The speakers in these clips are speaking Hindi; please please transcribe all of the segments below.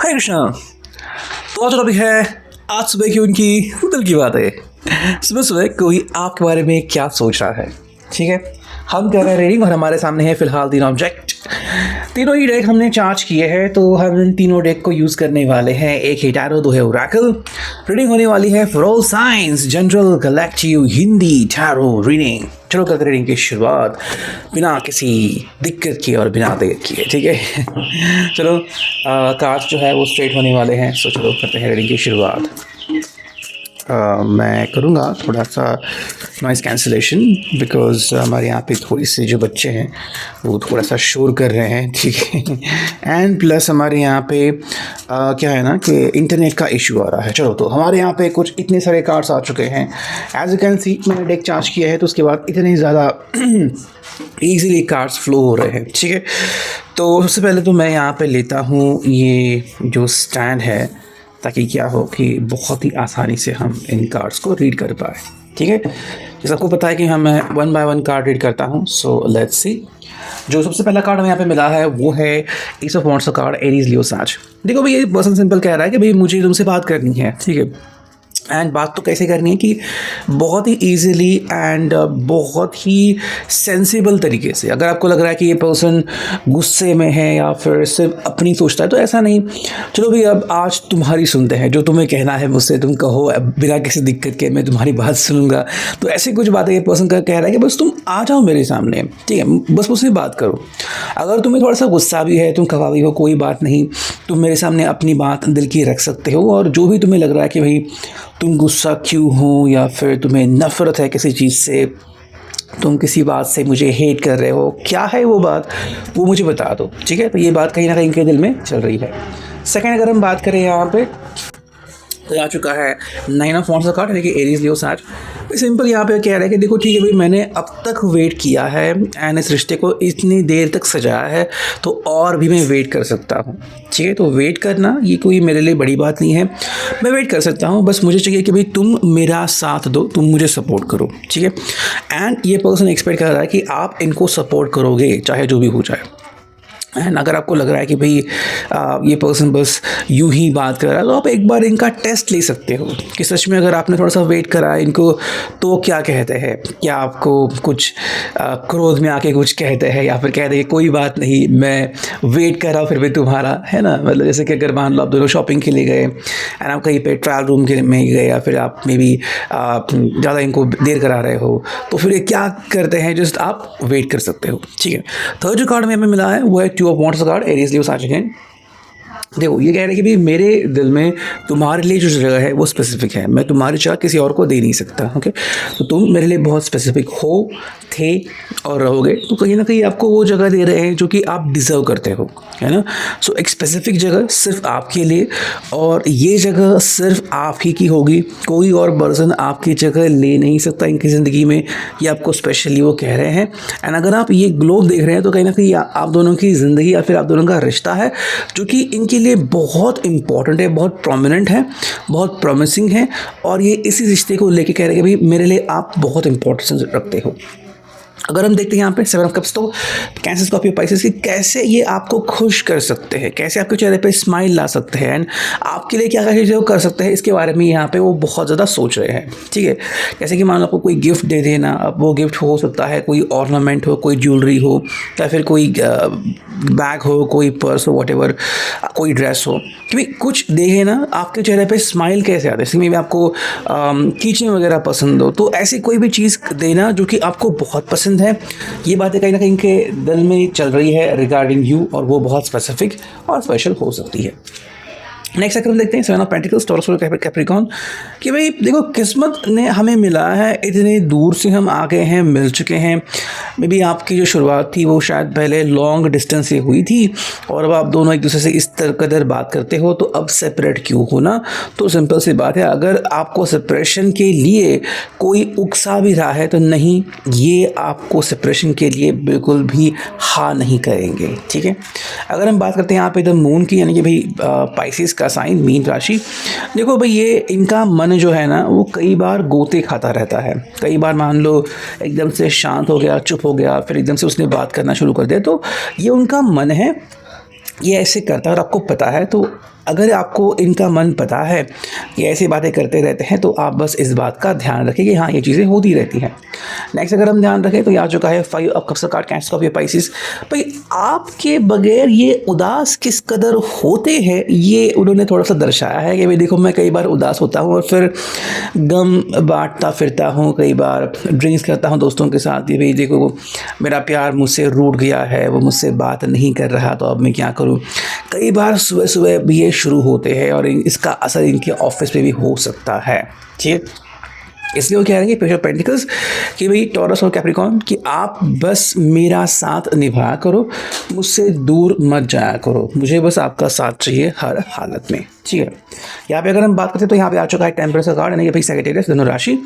हरे कृष्णा। तो आज टॉपिक है आज सुबह की उनकी दिल की बातें। सुबह सुबह कोई आपके बारे में क्या सोच रहा है, ठीक है। हम कर रहे हैं रीडिंग और हमारे सामने है फिलहाल 3 ऑब्जेक्ट। तीनों ही डेक हमने चार्ज किए हैं, तो हम इन तीनों डेक को यूज़ करने वाले हैं। एक है टैरो, 2 है ओरेकल। रीडिंग होने वाली है for all science, general, collective, Hindi tarot reading. चलो करते रीडिंग की शुरुआत बिना किसी दिक्कत किए और बिना देर किए, ठीक है। चलो कार्ड्स जो है वो स्ट्रेट होने वाले हैं, सो चलो करते हैं रीडिंग की शुरुआत। मैं करूँगा थोड़ा सा नॉइज़ कैंसिलेशन बिकॉज़ हमारे यहाँ पे थोड़ी सी जो बच्चे हैं वो थोड़ा सा शोर कर रहे हैं, ठीक है। एंड प्लस हमारे यहाँ पे क्या है ना कि इंटरनेट का इशू आ रहा है। चलो तो हमारे यहाँ पे कुछ इतने सारे कार्ड्स आ चुके हैं। एज यू कैन सी मैंने डेक चार्ज किया है, तो उसके बाद इतने ज़्यादा ईजीली कार्ड्स फ्लो हो रहे हैं, ठीक है। तो सबसे पहले तो मैं यहाँ पे लेता हूँ ये जो स्टैंड है, ताकि क्या हो कि बहुत ही आसानी से हम इन कार्ड्स को रीड कर पाए, ठीक है। जैसे आपको पता है कि हम 1 बाय 1 कार्ड रीड करता हूँ, सो लेट्स सी। जो सबसे पहला कार्ड हमें यहाँ पे मिला है वो है एस ऑफ वांड्स का कार्ड, एरीज लियो साज। देखो भाई, ये पर्सन सिंपल कह रहा है कि भाई मुझे तुमसे बात करनी है, ठीक है। एंड बात तो कैसे करनी है कि बहुत ही ईजीली एंड बहुत ही सेंसिबल तरीके से। अगर आपको लग रहा है कि ये पर्सन गुस्से में है या फिर सिर्फ अपनी सोचता है, तो ऐसा नहीं। चलो भाई, अब आज तुम्हारी सुनते हैं, जो तुम्हें कहना है मुझसे तुम कहो, बिना किसी दिक्कत के मैं तुम्हारी बात सुनूंगा। तो ऐसी कुछ बातें ये पर्सन कह रहा है कि बस तुम आ जाओ मेरे सामने, ठीक है, बस मुझसे बात करो। अगर तुम्हें थोड़ा सा गुस्सा भी है, तुम कहा भी हो, कोई बात नहीं, तुम मेरे सामने अपनी बात दिल की रख सकते हो। और जो भी तुम्हें लग रहा है कि भाई तुम गुस्सा क्यों हो या फिर तुम्हें नफ़रत है किसी चीज़ से, तुम किसी बात से मुझे हेट कर रहे हो, क्या है वो बात, वो मुझे बता दो, ठीक है। तो ये बात कहीं ना कहीं इनके दिल में चल रही है। सेकंड अगर हम बात करें यहाँ पे, तो आ चुका है 9 ऑफ वांड्स का कार्ड, यानी कि एरीज लियो साज। सिंपल यहाँ पे कह रहा है कि देखो ठीक है भाई, मैंने अब तक वेट किया है एंड इस रिश्ते को इतनी देर तक सजाया है, तो और भी मैं वेट कर सकता हूँ, ठीक है। तो वेट करना ये कोई मेरे लिए बड़ी बात नहीं है, मैं वेट कर सकता हूँ। बस मुझे चाहिए कि भाई तुम मेरा साथ दो, तुम मुझे सपोर्ट करो, ठीक है। एंड ये पर्सन एक्सपेक्ट कर रहा है कि आप इनको सपोर्ट करोगे चाहे जो भी हो जाए। एंड अगर आपको लग रहा है कि भाई ये पर्सन बस यूं ही बात कर रहा है, तो आप एक बार इनका टेस्ट ले सकते हो कि सच में अगर आपने थोड़ा सा वेट करा इनको तो क्या कहते हैं। क्या आपको कुछ क्रोध में आके कुछ कहते हैं, या फिर कहते हैं कोई बात नहीं, मैं वेट कर रहा हूँ फिर भी तुम्हारा, है ना। मतलब जैसे कि अगर मान लो आप दोनों शॉपिंग के लिए गए एंड आप कहीं पे ट्रायल रूम के में गए, या फिर आप मे बी ज़्यादा इनको देर करा रहे हो, तो फिर ये क्या करते हैं, जस्ट आप वेट कर सकते हो, ठीक है। थर्ड जो कार्ड में हमें मिला है वो है 2 of wands card, Aries Leo साज अगेन। देखो ये कह रहे हैं कि भाई मेरे दिल में तुम्हारे लिए जो जगह है वो स्पेसिफिक है, मैं तुम्हारी जगह किसी और को दे नहीं सकता, ओके। तो तुम मेरे लिए बहुत स्पेसिफिक हो, थे और रहोगे, तो कहीं ना कहीं आपको वो जगह दे रहे हैं जो कि आप डिज़र्व करते हो, है ना। सो एक स्पेसिफिक जगह सिर्फ आपके लिए, और ये जगह सिर्फ आप ही की होगी, कोई और पर्सन आपकी जगह ले नहीं सकता इनकी ज़िंदगी में, ये आपको स्पेशली वो कह रहे हैं। एंड अगर आप ये ग्लो देख रहे हैं, तो कहीं ना कहीं आप दोनों की ज़िंदगी या फिर आप दोनों का रिश्ता है जो कि इनके लिए बहुत इंपॉर्टेंट है, बहुत प्रोमिनेंट है, बहुत प्रॉमिसिंग है। और ये इसी रिश्ते को लेके कह रहे हैं कि भाई मेरे लिए आप बहुत इंपॉर्टेंस रखते हो। अगर हम देखते हैं यहाँ पे 7 ऑफ कप्स, तो कैंसर, स्कॉर्पियो, पाइसेस की कैसे ये आपको खुश कर सकते हैं, कैसे आपके चेहरे पे स्माइल ला सकते हैं, एंड आपके लिए क्या क्या चीज़ें वो कर सकते हैं, इसके बारे में यहाँ पे वो बहुत ज़्यादा सोच रहे हैं, ठीक है। जैसे कि मान लो आपको कोई गिफ्ट दे देना, अब वो गिफ्ट हो सकता है कोई ऑर्नामेंट हो, कोई ज्वेलरी हो, या फिर कोई बैग हो, कोई पर्स हो, वॉटेवर, कोई ड्रेस हो, कि भाई कुछ देखे ना, आपके चेहरे पे स्माइल कैसे आता है। इसमें भी आपको कीचेन वगैरह पसंद हो, तो ऐसी कोई भी चीज़ देना जो कि आपको बहुत पसंद है। ये बातें कहीं ना कहीं इनके दिल में चल रही है रिगार्डिंग यू, और वो बहुत स्पेसिफिक और स्पेशल हो सकती है। नेक्स्ट अगर हम देखते हैं 7 ऑफ पेंटिकल्स, टॉरस, कैप्रिकॉर्न, कि भाई देखो किस्मत ने हमें मिला है, इतनी दूर से हम आ गए हैं, मिल चुके हैं। मे बी आपकी जो शुरुआत थी वो शायद पहले लॉन्ग डिस्टेंस से हुई थी, और अब आप दोनों एक दूसरे से इस कदर बात करते हो, तो अब सेपरेट क्यों होना। तो सिंपल सी बात है, अगर आपको सेपरेशन के लिए कोई उकसा भी रहा है, तो नहीं, ये आपको सेपरेशन के लिए बिल्कुल भी हाँ नहीं करेंगे, ठीक है। अगर हम बात करते हैं यहाँ पे द मून की, यानी कि भाई पाइसेस का साइन, मीन राशि, देखो भाई ये इनका मन जो है ना वो कई बार गोते खाता रहता है। कई बार मान लो एकदम से शांत हो गया, चुप हो गया, फिर एकदम से उसने बात करना शुरू कर दिया, तो ये उनका मन है, ये ऐसे करता है। और आपको पता है, तो अगर आपको इनका मन पता है कि ऐसी बातें करते रहते हैं तो आप बस इस बात का ध्यान रखें कि हाँ ये चीज़ें होती रहती हैं। नेक्स्ट अगर हम ध्यान रखें तो यहाँ चुका है 5 ऑफ कप्स का card, cancel of your Pisces. भाई आपके बगैर ये उदास किस कदर होते हैं ये उन्होंने थोड़ा सा दर्शाया है कि भाई देखो मैं कई बार उदास होता हूँ और फिर गम बांटता फिरता हूँ, कई बार ड्रिंक्स करता हूँ दोस्तों के साथ कि भाई देखो मेरा प्यार मुझसे रूठ गया है, वो मुझसे बात नहीं कर रहा तो अब मैं क्या करूँ। कई बार सुबह सुबह भी ये शुरू होते हैं और इसका असर इनके ऑफिस पे भी हो सकता है। ठीक है, इसलिए वो कह रहे हैं पेज ऑफ पेंटिकल्स कि भाई टॉरस और कैप्रिकॉर्न कि आप बस मेरा साथ निभाया करो, मुझसे दूर मत जाया करो, मुझे बस आपका साथ चाहिए हर हालत में। ठीक है, यहाँ पे अगर हम बात करते हैं तो यहाँ पे आ चुका है टेम्परेचर का कार्ड, यानी कि भाई सैजिटेरियस धनु राशि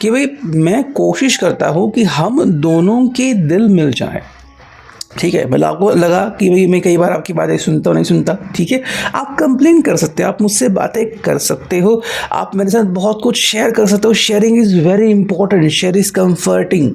कि भाई मैं कोशिश करता हूँ कि हम दोनों के दिल मिल जाएं। ठीक है, मतलब आपको लगा कि भाई मैं कई बार आपकी बातें सुनता हूँ नहीं सुनता, ठीक है, आप कंप्लेन कर सकते हो, आप मुझसे बातें कर सकते हो, आप मेरे साथ बहुत कुछ शेयर कर सकते हो। Sharing is very important, share is comforting.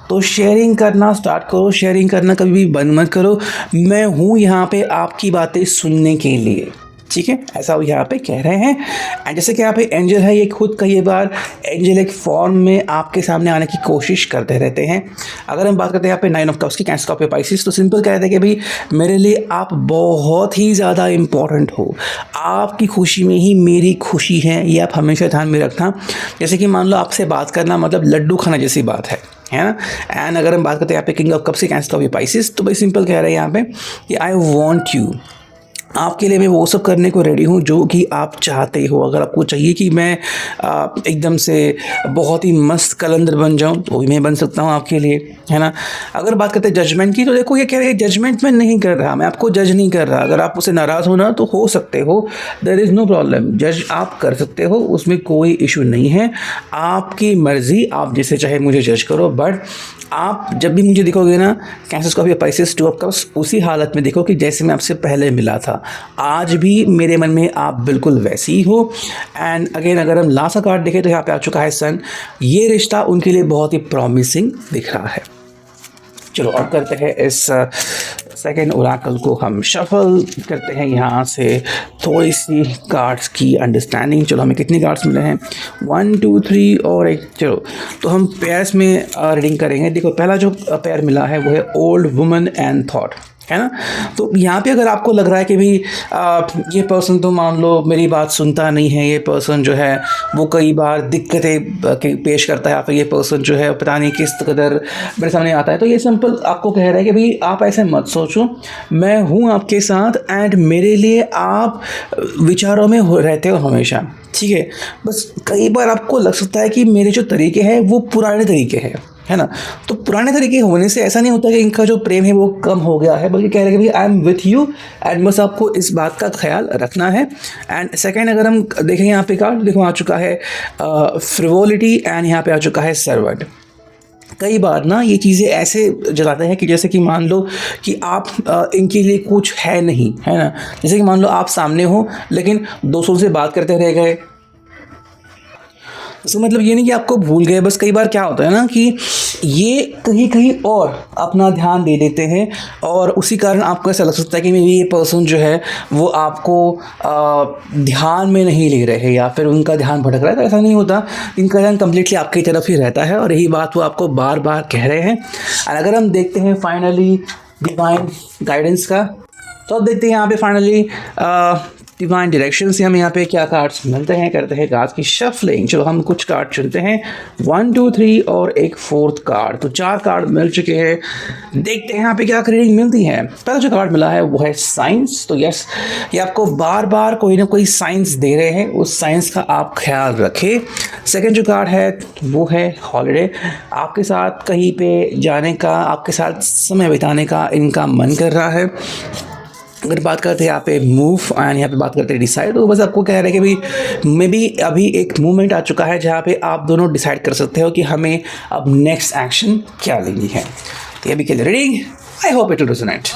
तो शेयरिंग करना स्टार्ट करो, शेयरिंग करना कभी भी बंद मत करो। मैं हूँ यहाँ पे आपकी बातें सुनने के लिए। ठीक है, ऐसा वो यहाँ पे कह रहे हैं। एंड जैसे कि यहाँ पे एंजल है, ये खुद कई बार एंजल एक फॉर्म में आपके सामने आने की कोशिश करते रहते हैं। अगर हम बात करते हैं यहाँ पे 9 ऑफ कप्स की, कैंसल ऑफ योर पाइसेस, तो सिंपल कहते हैं कि भाई मेरे लिए आप बहुत ही ज़्यादा इंपॉर्टेंट हो, आपकी खुशी में ही मेरी खुशी है, ये आप हमेशा ध्यान में रखना। जैसे कि मान लो आपसे बात करना मतलब लड्डू खाना जैसी बात है ना। एंड अगर हम बात करते हैं यहाँ पे किंग ऑफ कप्स की, कैंसल ऑफ योर पाइसेस, तो भाई सिंपल कह रहे हैं यहाँ पे कि आई वॉन्ट यू, आपके लिए मैं वो सब करने को रेडी हूँ जो कि आप चाहते हो। अगर आपको चाहिए कि मैं एकदम से बहुत ही मस्त कलंदर बन जाऊँ तो भी मैं बन सकता हूँ आपके लिए, है ना। अगर बात करते हैं जजमेंट की, तो देखो ये कह रहे हैं जजमेंट मैं नहीं कर रहा, मैं आपको जज नहीं कर रहा। अगर आप उससे नाराज़ हो ना तो हो सकते हो, देयर इज़ नो प्रॉब्लम, जज आप कर सकते हो, उसमें कोई इशू नहीं है, आपकी मर्ज़ी, आप जैसे चाहे मुझे जज करो। बट आप जब भी मुझे दिखोगे ना cancel of your Pisces 2 of cups, उसी हालत में देखो कि जैसे मैं आपसे पहले मिला था, आज भी मेरे मन में आप बिल्कुल वैसी ही हो। एंड अगेन अगर हम लास्ट का कार्ड देखें तो यहाँ पे आ चुका है सन, ये रिश्ता उनके लिए बहुत ही प्रॉमिसिंग दिख रहा है। चलो अब करते हैं इस सेकेंड ओरेकल को हम शफल करते हैं यहाँ से थोड़ी सी कार्ड्स की अंडरस्टैंडिंग। चलो हमें कितनी कार्ड्स मिले हैं, 1 2 3 और एक। चलो तो हम पेयर्स में रीडिंग करेंगे। देखो पहला जो पेयर मिला है वो है ओल्ड वुमन एंड थॉट, है ना। तो यहाँ पे अगर आपको लग रहा है कि भाई ये पर्सन तो मान लो मेरी बात सुनता नहीं है, ये पर्सन जो है वो कई बार दिक्कतें पेश करता है, या फिर ये पर्सन जो है पता नहीं किस कदर मेरे सामने आता है, तो ये सिंपल आपको कह रहा है कि भाई आप ऐसे मत सोचो, मैं हूँ आपके साथ एंड मेरे लिए आप विचारों में रहते हो हमेशा। ठीक है, बस कई बार आपको लग सकता है कि मेरे जो तरीके हैं वो पुराने तरीके हैं, है ना। तो पुराने तरीके होने से ऐसा नहीं होता कि इनका जो प्रेम है वो कम हो गया है, बल्कि कह रहे हैं कि भाई I am with you and बस आपको इस बात का ख्याल रखना है। एंड सेकेंड अगर हम देखें यहाँ पे कार्ड देखो आ चुका है फ्रिवोलिटी एंड यहाँ पे आ चुका है सर्वेंट। कई बार ना ये चीज़ें ऐसे जलाते हैं कि जैसे कि मान लो कि आप इनके लिए कुछ है नहीं, है ना। जैसे कि मान लो आप सामने हो लेकिन दोस्तों से बात करते रह गए, तो मतलब ये नहीं कि आपको भूल गए। बस कई बार क्या होता है ना कि ये कहीं कहीं और अपना ध्यान दे देते हैं और उसी कारण आपको ऐसा लग सकता है कि मेरी ये पर्सन जो है वो आपको ध्यान में नहीं ले रहे या फिर उनका ध्यान भटक रहा है। तो ऐसा नहीं होता, इनका ध्यान कम्प्लीटली आपकी तरफ ही रहता है और यही बात वो आपको बार बार कह रहे हैं। और अगर हम देखते हैं फाइनली डिवाइन गाइडेंस का, तो अब देखते हैं यहाँ पे फाइनली डिवाइन डायरेक्शन से हमें यहाँ पे क्या कार्ड्स मिलते हैं। करते हैं कार्ड्स की शफलिंग। चलो हम कुछ कार्ड चुनते हैं, 1 2 3 और एक 4th कार्ड। तो 4 कार्ड मिल चुके हैं, देखते हैं यहाँ पे क्या रीडिंग मिलती है। पहला जो कार्ड मिला है वो है साइंस। तो यस, ये आपको बार बार कोई ना कोई साइंस दे रहे हैं, उस साइंस का आप ख्याल रखें। सेकेंड जो कार्ड है वो है हॉलीडे। आपके साथ कहीं पे जाने का, आपके साथ समय बिताने का इनका मन कर रहा है। अगर बात करते हैं यहाँ पे मूव एंड यहाँ पे बात करते हैं डिसाइड, तो बस आपको कह रहे हैं कि भाई मे बी अभी एक मूवमेंट आ चुका है जहाँ पे आप दोनों डिसाइड कर सकते हो कि हमें अब नेक्स्ट एक्शन क्या लेनी है। तो ये अभी के लिए reading, I hope it will resonate.